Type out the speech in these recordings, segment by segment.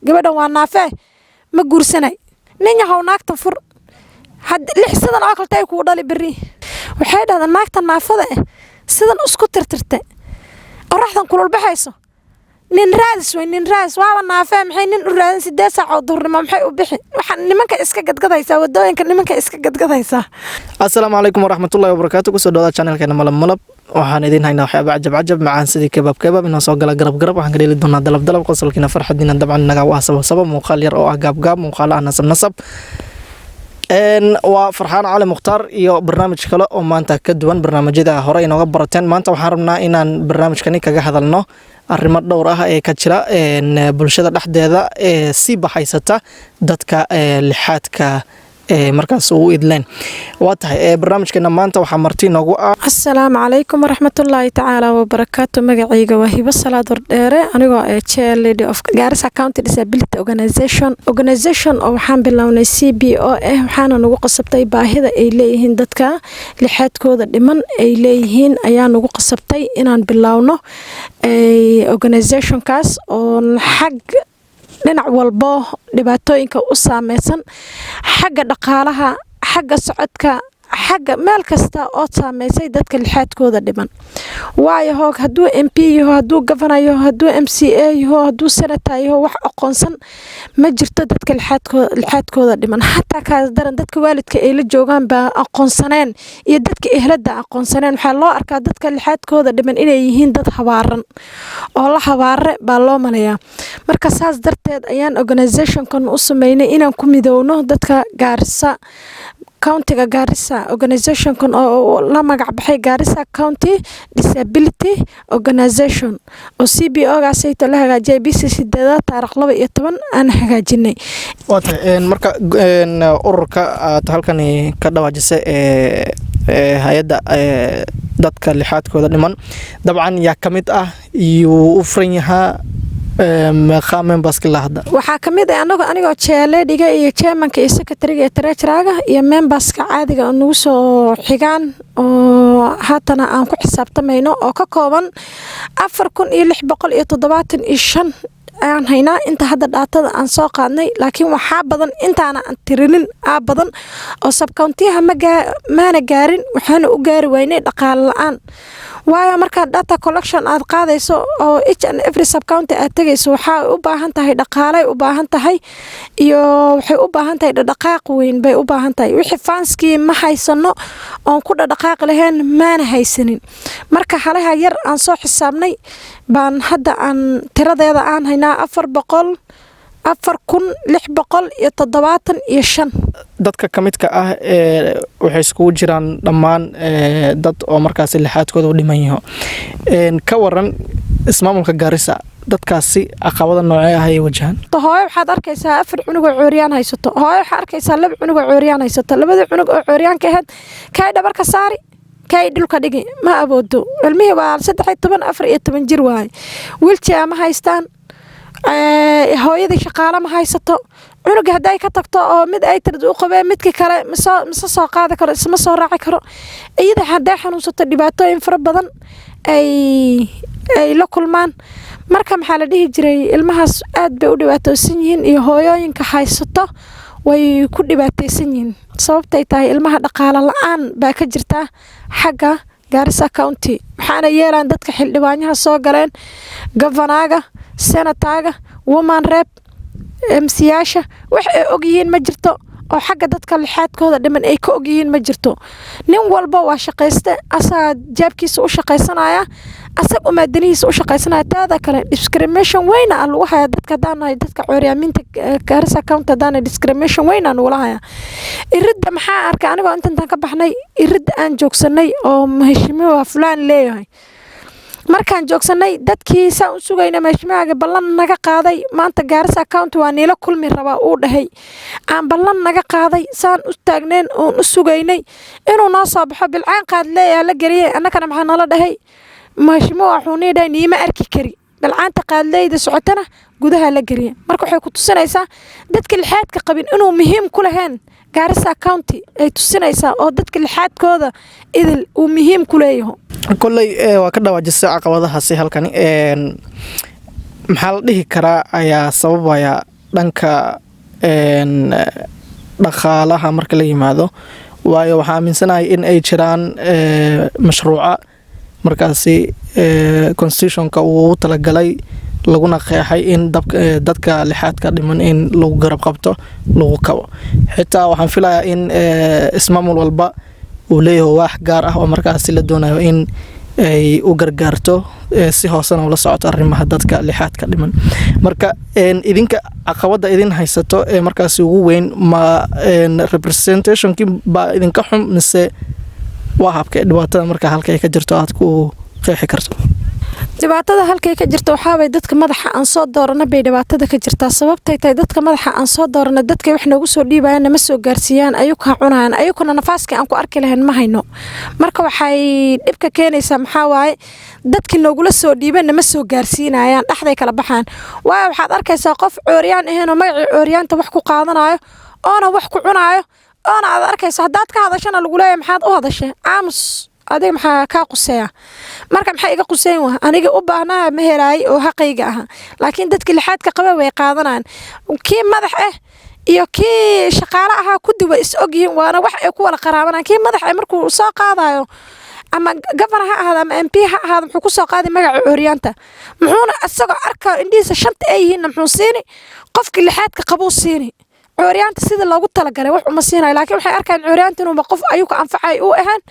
gabadhan waa naafee ma guursanay nin yahow naagta fur had 6 sidan oo kale tay ku dhali bari waxay dhahdaa naagta naafada sidan isku tirtirtay oraxdan kulul baxayso nin raadis waa naafee maxay nin u raadin 8 saac oo duhurnimo maxay u bixi waxaan nimanka iska gadgadaysaa wadooyinka nimanka iska gadgadaysaa assalaamu calaykum waraxmatullaahi wabarakaatu kusoo dhawaada channelkeena malab waxaan idin haynaa waxyaabo cajab macaan sidii kebab inoo soo gala garab waxaan ka dheeli doonaa dalab qosolkiina farxadiina dabcan naga waa sabab muuqaal yar oo ah gaab muuqaal ah nasab waa Farxaan Cali Mukhtaar iyo barnaamij kale oo maanta ka duwan barnaamijyada hore inooga barateen maanta waxaan rabnaa inaan barnaamijkani kaga hadalno arrimo dhowr ah ee ka jira bulshada dhexdeeda ee si baxaysata dadka lixaadka markaas uu idleen waa tahay barnaamijkeena maanta waxaa marti noogu ah assalaamu calaykum waraxmatullaahi tacaala wabarakaatu magacayga waa Hibo Salaad Wardheere anigoo chair lady of Garissa County Disability Organization oo waxaan bilownay CBO waxaana nagu qasabtay baahida ay leeyihiin dadka lixaadkooda dhiman ay leeyihiin ayaa nagu qasabtay inaan bilowno organization kaas oo xag dhinac walbo dhibaatooyinka u saameysan xagga dhaqaalaha xagga socodka xagga meel kasta oo saameysay dadka lixaadkooda dhiman waayo hoog hadduu MP yaho hadduu governor yaho hadduu MCA yaho hadduu senator yaho wax aqoonsan ma jirto dadka lixaadkooda dhiman xataa kaas daran dadka waalidka ay la joogaan baa aqoonsaneen iyo dadka ehlada aqoonsaneen waxaa loo arkaa dadka lixaadkooda dhiman inay yihiin dad habaaran oo la habaare baa loo maleeyaa marka saas darteed ayaan organization-kan u sameynay inaan ku midowno dadka Garissa countiga Garissa organization-kan oo la magac baxay Garissa County Disability Organization oo CBO-gaas ay la hagaajiyay bishii 8 taariikh 12 aan hagaajinay marka ururka aad halkan ka dhawaajisay hay'adda dadka lixaadkooda dhiman dabcan yaa kamid ah iyo u furan yahay members kala hada waxaa kamid ah anigoo chairladiga iyo chairmanka iyo secretary-ga iyo treasurer-ga iyo memberska caadiga oo nagu soo xigaan oo haatana aan ku xisaabtamayno oo ka kooban 4675 aan haynaa inta hadda dhaatada aan soo qaadnay laakiin waxaa badan intaana aan tirinin badan oo subcounty-ha maana gaarin waxaana u gaari waynay dhaqaale la'aan waayo marka data collection aad qaadayso oo each and every subcounty aad tagayso waxaa u baahan tahay dhaqaale u baahan tahay iyo waxay u baahan tahay dhaqaaq weyn bay u baahan tahay wixii fanskii ma haysano oo ku dhaqaaq lahayn maana haysanin marka halaha yar aan soo xisaabnay baan hadda aan tiradeeda aan haynaa 4675 dadka kamidka ah waxay isku jiraan dhammaan dad oo markaas lixaadkooda u dhiman yahay ka waran ismaamulka Garissa dadkaasi caqabada noocee ah ay wajahan hooyo waxaad arkaysaa 4 cunug oo cooriyaan haysato hooyo waxaad arkaysaa 2 cunug oo cooriyaan haysato labada cunug oo cooriyaan ka ahayd kay dhabarka saari kay dhulka dhigi ma aboodo ilmihii waa 13 jir waay wheelchair ma haystaan hooyadii shaqaale ma haysato cunug haday ka tagto oo mid ay tirad u qabeen midka kale ma soo qaadi karo isma soo raaci karo iyada haday xanuunsato dhibaatooyin fara badan ay la kulmaan marka maxaa la dhihi jiray ilmahaas aad bay u dhibaatoosan yihiin iyo hooyooyinka haysato way ku dhibaataysan yihiin sababtay tahay ilmaha dhaqaale la'aan baa ka jirta xagga Garissa County waxaana yeelaan dadka xildhibaanaha soo galeen governor-ga senator-ga woman rep MCA-yaasha wax ay og yihiin ma jirto oo xagga dadka lixaadkooda dhiman ay ka og yihiin ma jirto nin walba waa shaqayste asaa jaabkiisa u shaqaysanaya asag umaadanihiisa u shaqaysanaya taada kale discrimination weyn ah lagu hayaa dadka daanahay dadka cooriyaaminta Garissa County daana discrimination weyn ah lagu hayaa iridda maxaa arkay anigoo intaan ka baxnay iridda aan joogsanay oo mahashimiwa fulaan leeyahay markaan joogsanay dadkii saan u sugayna meeshmaaga ballan naga qaaday maanta Garissa County waa niila kulmi rabaa uu dhahay aan ballan naga qaaday saan u taagneen oo u sugaynay inuu noo soo baxo bilcaan qaad leeyahay la galiyay annagana maxaa nala dhahay meeshmaa wuxuu niiday niima arki kari bilcaanta qaadleyda socotana gudaha la galiyay marka waxay ku tusinaysaa dadka lixaadka qabin inuu muhiim ku lahayn Garissa County ay tusinaysaa oo dadka lixaadkooda idil uu muhiim ku leeyahay kolley waa ka dhawaajisay caqabadahaasi halkani maxaa la dhihi karaa ayaa sababaya dhanka dhaqaalaha marka la yimaado waayo waxaa aaminsanahay in ay jiraan mashruuca markaasi constitutionka uu talagalay laguna qeexay in dadka lixaadka dhiman in lagu garab qabto lagu kabo xitaa waxaan filayaa in ismaamul walba uu leeyahay waax gaar ah oo markaasi la doonayo in ay u gargaarto si hoosena ula socoto arrimaha dadka lixaadka dhiman marka idinka caqabada idin haysato ee markaasi ugu weyn ma representationkii baa idinka xun mise waa habka dhibaatada marka halka ay ka jirto aad ku qeexi karto dhibaatada halkay ka jirto waxaabay dadka madaxa aan soo doorana bay dhibaatada ka jirtaa sababtay tahay dadka madaxa aan soo doorana dadkay wax noogu soo dhiibayaan nama soo gaarsiiyaan ayuka cunaan ayukuna nafaaskii aan ku arki lahayn ma hayno marka waxay dhibka keenaysaa maxaa waaye dadkii noogula soo dhiiban nama soo gaarsiinayaan dhaxday kala baxaan waayo waxaad arkaysaa qof cooryaan aheenoo magacii cooryaanta wax ku qaadanayo oona wax ku cunaayo oona aad arkayso haddaad ka hadashana lagu leeyahay maxaad u hadashay aamus adiga maxaa kaa quseeya marka maxay iga quseyn waa aniga u baahnaa ma helaay oo xaqayga aha laakiin dadka lixaadka qaba way qaadanayaan kii madax ah iyo kii shaqaale ahaa ku duwa is ogyihiin waana wax ay ku wala qaraabanayaan kii madax ah markuu soo qaadayo ama governor ha ahaado ama MP ha ahaado muxuu ku soo qaaday magaca cooryaanta muxuuna asagoo arkaa indhiisa shanta ay yihiin muxuu siini qofkii lixaadka qabuu siini cooryaanta sida loogu talagalay wax uma siinayo laakiin waxay arkaan cooryaanta inuu qof ayuu ka anfacay u ahaan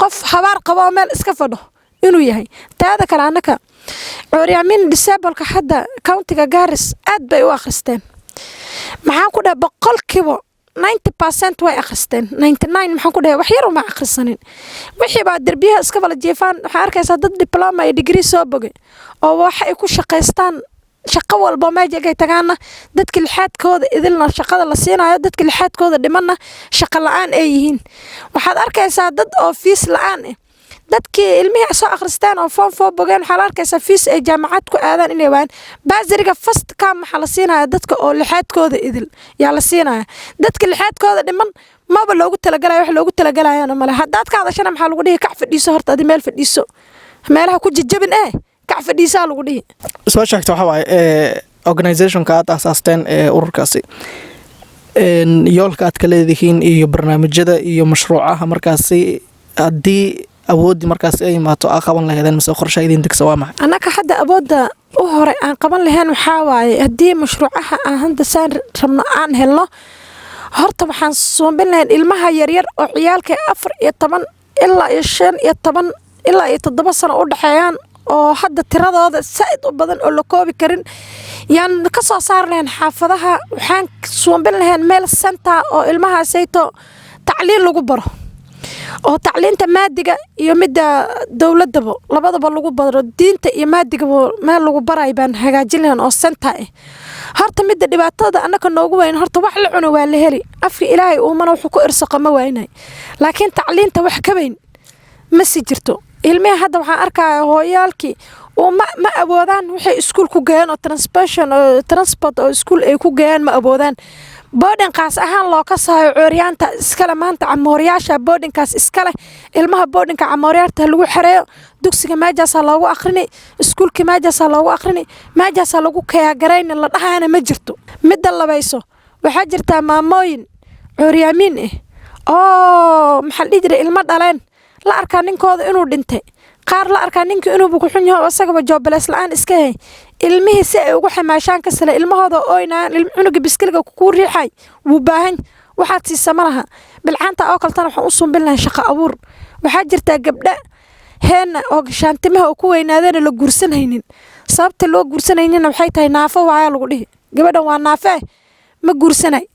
qof habaar qabo meel iska fadho inuu yahay taada kale annaka cooryaamiin disableka hadda countiga Garis aad bay u akhristeen maxaan ku dhahay boqolkiiba 90% way akhristeen 99 maxaan ku dhahay wax yar uma akhrisanin wixii baa darbiyaha iska wala jeefaan waxaa arkaysaa dad diploma iyo degree soo bogay oo wax ay ku shaqaystaan shaqo walba meesha ay tagaana dadka lixaadkooda idilna shaqada la siinayo dadka lixaadkooda dhimanna shaqo la'aan ay yihiin waxaad arkaysaa dad oo fees la'aan ah dadkii ilmihi soo akhristaan oo form 4 bogeen waxaad arkaysaa fees ay jaamacad ku aadaan inay waan baasiriga first cam waxa la siinayo dadka oo lixaadkooda idil yaa la siinayo dadka lixaadkooda dhiman maba loogu talagalayo wax loogu talagalayana male haddaad ka hadashana maxaa lagu dhihi kac fadhiiso horta adi meel fadhiiso meelaha ku jajabin kacfadhiisaa lagu dhihi soo sheegta waxa waaye organizationka aad aasaasteen ururkaasi yoolka aad ka leedihiin iyo barnaamijyada iyo mashruucaha markaasi haddii awoodii markaasi ay imaato aa qaban lahaydeen mise qorshe idin degsa waa maxay annaka hadda awoodda u hore aan qaban lahayn waxaa waaye haddii mashruucaha aan hadda saan rabno aan helno horta waxaan suumbin lahayn ilmaha yaryar oo ciyaalka 4 ilaa 5 ilaa 7 sano u dhaxeeyaan oo hadda tiradooda said u badan oo la koobi karin yaan ka soo saar lahayn xaafadaha waxaan suumbin lahayn meel center oo ilmahaasayto tacliin lagu baro oo tacliinta maadiga iyo midda dawladaba labadaba lagu baro diinta iyo maadigaba meel lagu baray baan hagaajin lahayn oo center horta midda dhibaatada annaka noogu weyn horta wax la cuno waa la heli afki ilaahay uu mana wuxuu ku irsaqa ma waynay laakiin tacliinta wax ka weyn ma si jirto ilmaha hadda waxaan arkaa hooyaalkii oo ma awoodaan waxay iskuul ku geeyaan oo transport oo iskuul ay ku geeyaan ma awoodaan boarding qaas ahaan loo ka saayo cooryaanta iskale maanta camooriyaasha boarding kaas iskale ilmaha boarding ka camooriyaarta lagu xareeyo dugsiga maajaasa loogu aqrini iskuulka maajaasa loogu aqrini maajaasa lagu kayaagareyn la dhahaana ma jirto midda labayso waxaa jirta maamooyin cooryaamiin oo maxaa dhihi jiray ilmo dhaleen la arkaa ninkooda inuu dhintay qaar la arkaa ninka inuu bukuxun yahay asagaba joobalees la'aan iska hay ilmihii si ay ugu xamaashaan ka sala ilmahooda ooynaan cunuga biskiliga ku riixay wuu baahan waxaad siisa malaha bilcaanta oo kaltana waxaan u sumbin lahayn shaqo abuur waxaa jirtaa gabdha heena oo gashaantimaha oo ku weynaadeen la guursanaynin sababta loo guursanaynin waxay tahay naafo waaya lagu dhihi gabadhan waa naafe ma guursanay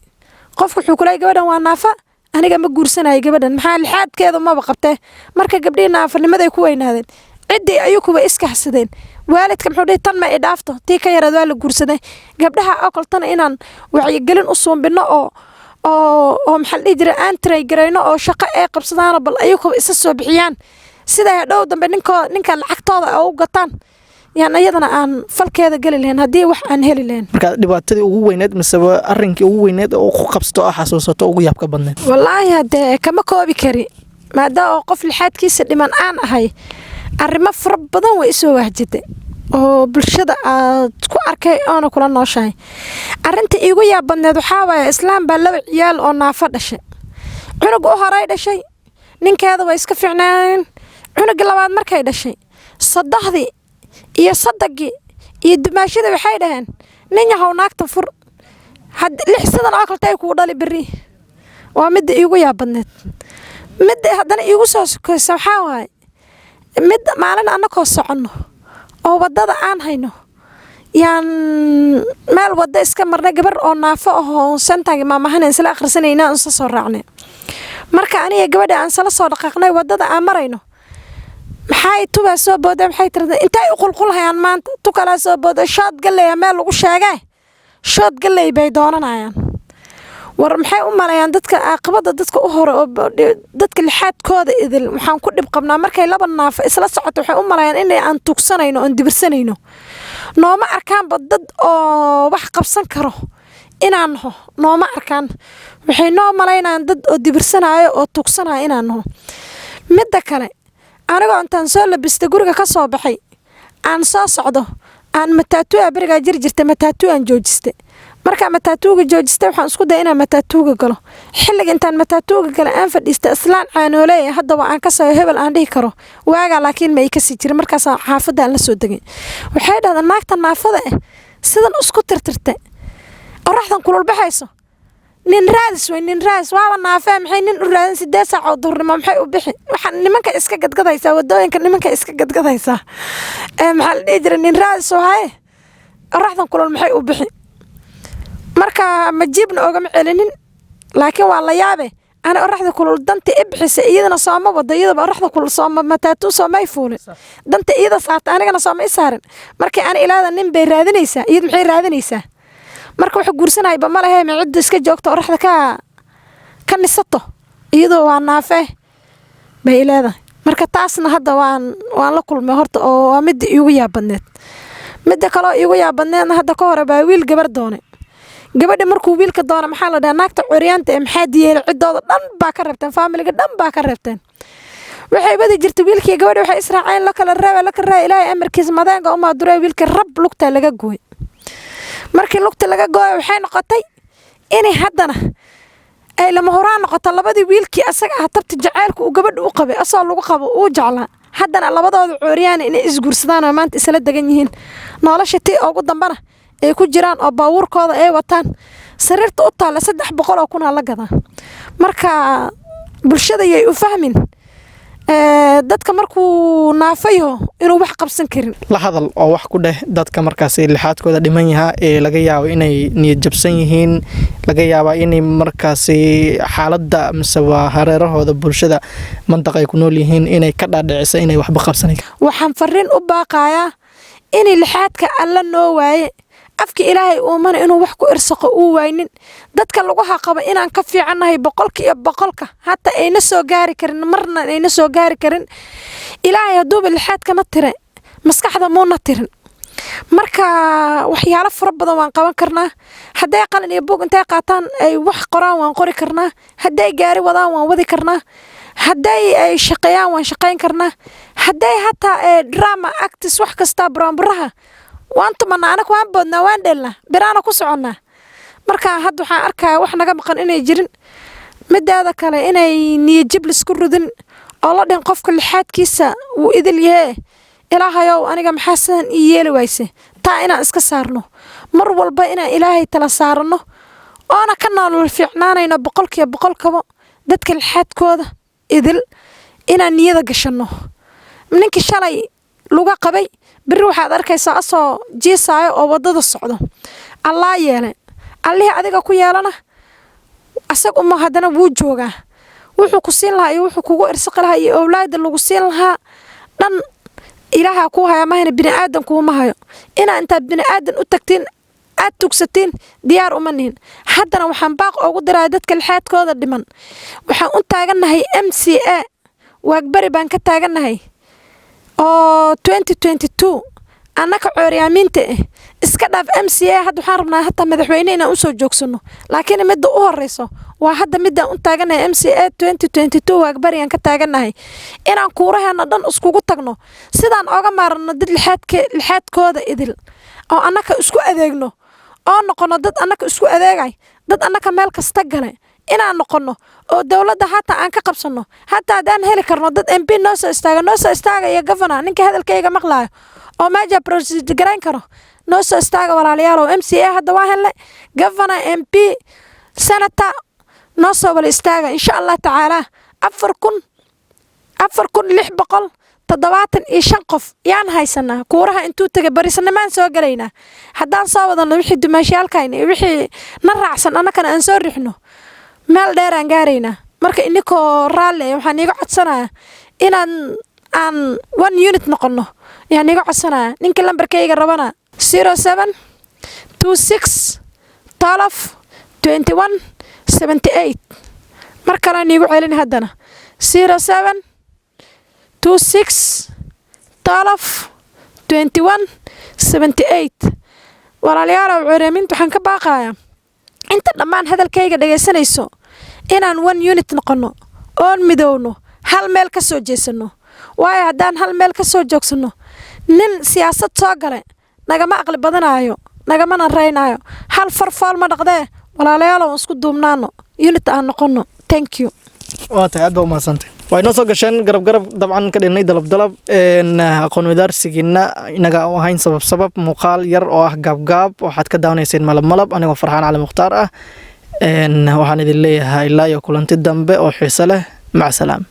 qofku wuxuu ku leeyahay gabadhan waa naafa aniga ma guursanay gabadhan maxaa lixaadkeedu maba qabtee marka gabdhii naafanimada ay ku weynaadeen cidii ayukuba iska hasadeen waalidka muxuu dhihi tan ma i dhaafto tii ka yaraad waa la guursaday gabdhaha oo kaltana inaan wacyigelin u suumbino oo maxaa la dhihi jiray aan tiray garayno oo shaqo ay qabsadaan bal ayukuba isa soo bixiyaan sida dhow dambe ninka lacagtooda oo u gataan yaan ayadana aan falkeeda gali lahayn haddii wax aan heli lahayn marka dhibaatadii ugu weyneed mise arrinkii ugu weyneed oo ku qabsato oo xasuusato ugu yaabka badneed wallaahi haddee kama koobi kari maadaama qof lixaadkiisa dhiman aan ahay arrimo fara badan way isoo wahjitay oo bulshada aad ku arkay oona kula nooshahay. Arrinta iigu yaabadneed waxaa waaye islaam baa 2 ciyaal oo naafo dhashay. Cunug u horay dhashay ninkeeda way iska fiicnaayeen. Cunugii labaad markay dhashay saddexdii iyo saddexgii iyo dumaashada waxay dhaheen nin yahow naagta fur had 6 sadan oo kale ku dhali bari. waa mid iigu yaabadneed. mid haddana iigu soo sokaysa waxaa waaye mid maalin annagoo soconno oo waddada aan hayno yaan meel wadda iska marnay gabar oo naafo ahoo santaagi maamahan isla akhrisanayna aan soo raacnay. marka aniga gabadha aan sala soo dhaqaaqnay waddada aan marayno maxay tuba soo booday maxay tirada intay u qulqulhayaan maanta tu kala soo booday shood galay meel lagu sheegay shood galay bay doonanayaan. war maxay u maleeyaan dadka aqbada dadka u hore oo dadka lixaadkooda idil waxaan ku dhib qabnaa markay laba naafo isla socoto waxay u maleeyaan in aan tugsanayno oo dibirsanayno nooma arkaan dad oo wax qabsan karo inaan ho nooma arkaan waxay noo maleynayaan dad oo dibirsanayo oo tugsanayo inaan ho. midda kale aniga intaan soo labistay guriga ka soo baxay aan soo socdo aan matatu bariga jirta matatu aan joojistay. marka matatuuga joojistay waxaan isku day inaan matatuuga galo. xilliga intaan matatuuga galo aan fadhiistay islaan caanooley hadda waan ka soo hebel aan dhihi karo waaga laakiin ma ay ka sii jirin markaas xaafadda aan la soo dagay. waxay dhahdeen naagta naafada sidan isku tirtirtay oraxdan kulul baxayso nin raadis waaba naafee maxay nin u raadin 8 saac oo duurnimo maxay u bixi waxaan nimanka iska gadgadaysaa wadooyinka nimanka iska gadgadaysaa maxaa la dhihi jiray nin raadis wahay oraxdan kulul maxay u bixi. marka ma jiibna ogama celinin laakiin waa la yaabe ana oraxda kulul danta ibxisa iyadana sooma wada iyada oraxda kulul sooma matatu soomay fuulin danta iyada saarta anigana sooma isaarin markii aan ilaada nin bay raadinaysaa iyada maxay raadinaysaa marka wax guursanayba ma lahayn cid iska joogto oraxda ka nisato iyadoo waa naafee bay ilaada. marka taasna hadda waan la kulmay horta oo waa mid iigu yaabadneed. midda kale oo iigu yaabadneedna hadda ka hore baa wiil gabar doonay. gabadha markuu wiilka doona maxaa la dhahaa naagta curyaanta maxaa diyeelay cidooda dhan baa ka reebteen faamiliga dhan baa ka reebteen. waxay wadi jirtay wiilkii gabadha waxay israaceen la kala reebay ilaahay amarkiisa madeenga uma duray wiilka rab lugta laga gooy. markii lugta laga gooy waxay noqotay inay haddana ay lama horaan noqoto labadii wiilkii asaga tabti jaceelku uu gabadha u qabay asoo lagu qabo uu jeclaa haddana labadooda curyaan inay isguursadaan oo maanta isla degan yihiin nolosha tii ugu dambana ay ku jiraan oo baabuurkooda ay wataan sariirta u taala 300 oo kun la gadaa. marka bulshada ay u fahmin dadka markuu naafayo inuu wax qabsan karin. la hadal oo wax ku dheh dadka markaas lixaadkooda dhiman yaha ee laga yaabo inay niyad jabsan yihiin laga yaabo inay markaas xaaladda mise waa hareerahooda bulshada mantaqa ay ku nool yihiin inay ka dhaadhicisa inay waxba qabsanay. waxaan fariin u baaqayaa in lixaadka alla noo waaye afki ilaahay uu mana inuu wax ku irsaqo uu waynin dadka lagu haqaba inaan ka fiicanahay 100% hatta ayna soo gaari karin marna ayna soo gaari karin ilaahay haduu bilxaadka ma tire maskaxda muuna tirin. marka waxyaalo fara badan waan qaban karnaa haday qalin iyo buug intay qaataan ay wax qoraan waan qori karnaa haday gaari wadaan waan wadi karnaa haday ay shaqeeyaan waan shaqeyn karnaa haday hatta drama actors wax kasta baraha waantu manaana ku boodna waan dhelna biraana ku soconnaa. marka hadda waxaan arkaa wax naga maqan inay jirin midaada kale inay niyad jab isku rudin oo la dhin qofka lixaadkiisa uu idil yahay ilaahayow aniga maxaa san yeeli wayse taa inaan iska saarno mar walba inaan ilaahay tala saarno oona ka nolol fiicnaanayno 100% dadka lixaadkooda idil inaan niyada gashano. ninkii shalay luga qabay bari waxaad arkaysaa asoo jiisaayo oo wadada socdo allah yeele allih adiga ku yeelana asag uma hadana wuu joogaa wuxuu ku siin lahaa iyo wuxuu kugu irsaqi lahaa iyo awlaad lagu siin lahaa dhan ilaaha ku haya ma bini aadan kuma hayo inta bini aadan u tagtiin aad tugsatiin diyaar uma nihin. haddana waxaan baaq ugu diraa dadka lixaadkooda dhiman waxaan u taaganahay MCA waagbari baan ka taaganahay oo 2022 annaka cooryaamiinta iska dhaaf MCA hadda waxaan rabnaa hataa madaxweyne inaan u soo joogsano laakiin midda u horeyso waa hadda midaan u taaganahay MCA 2022 waagbariyan ka taaganahay inaan kuuraheena dhan iskugu tagno sidaan oga maarno dad lixaadkooda idil oo annaka isku adeegno oo noqono dad annaka isku adeegay dad annaka meel kasta gale inaan noqono oo dawladda hataa aan ka qabsano hataa hadaan heli karno dad MP noo soo istaaga iyo governor ninka hadalkayga maqlaayo oo meesha proceed garayn karo noo soo istaaga walaalayaal MCA hadda waa helnay governor MP senator noo soo wala istaaga insha Allah tacaala 4675 qof yaan haysanaa kuuraha intuu tagay barisnimaan soo galaynaa haddaan soo wadano wixii dumaashiyaalkayna iyo wixii na raacsan annakana aan soo rixno meel dheer aan gaaraynaa marka inikoo raalle waxaan iiga codsanayaa inaan aan 1 unit noqono yaan iiga codsanayaa ninka lambarkayga rabana 07 26 12 21 78 mar kale niigu celin haddana 07 26 12 21 78 walaalayaal cuuriyaaminta waxaan ka baaqayaa inta dhammaan hadalkayga dhageysanayso inaan 1 unit noqono oon midowno hal meel ka soo jeesano waayo haddaan hal meel ka soo joogsano nin siyaasad soo gale nagama aqli badanaayo nagamana reynayo hal farfool ma dhaqdee walaalayaal aan isku duubnaano unit aan noqono thank you waa tahay aad baa umahadsantay way noo soo gasheen garab dabcan ka dhignay dalab aqoon wadaarsigiina inaga u ahayn sabab muuqaal yar oo ah gaabgaab waxaad ka daawanayseen malab anigoo Farxaan Cali Mukhtaar ah waxaan idin leeyahay ilaa iyo kulanti dambe oo xiiso leh mac salaam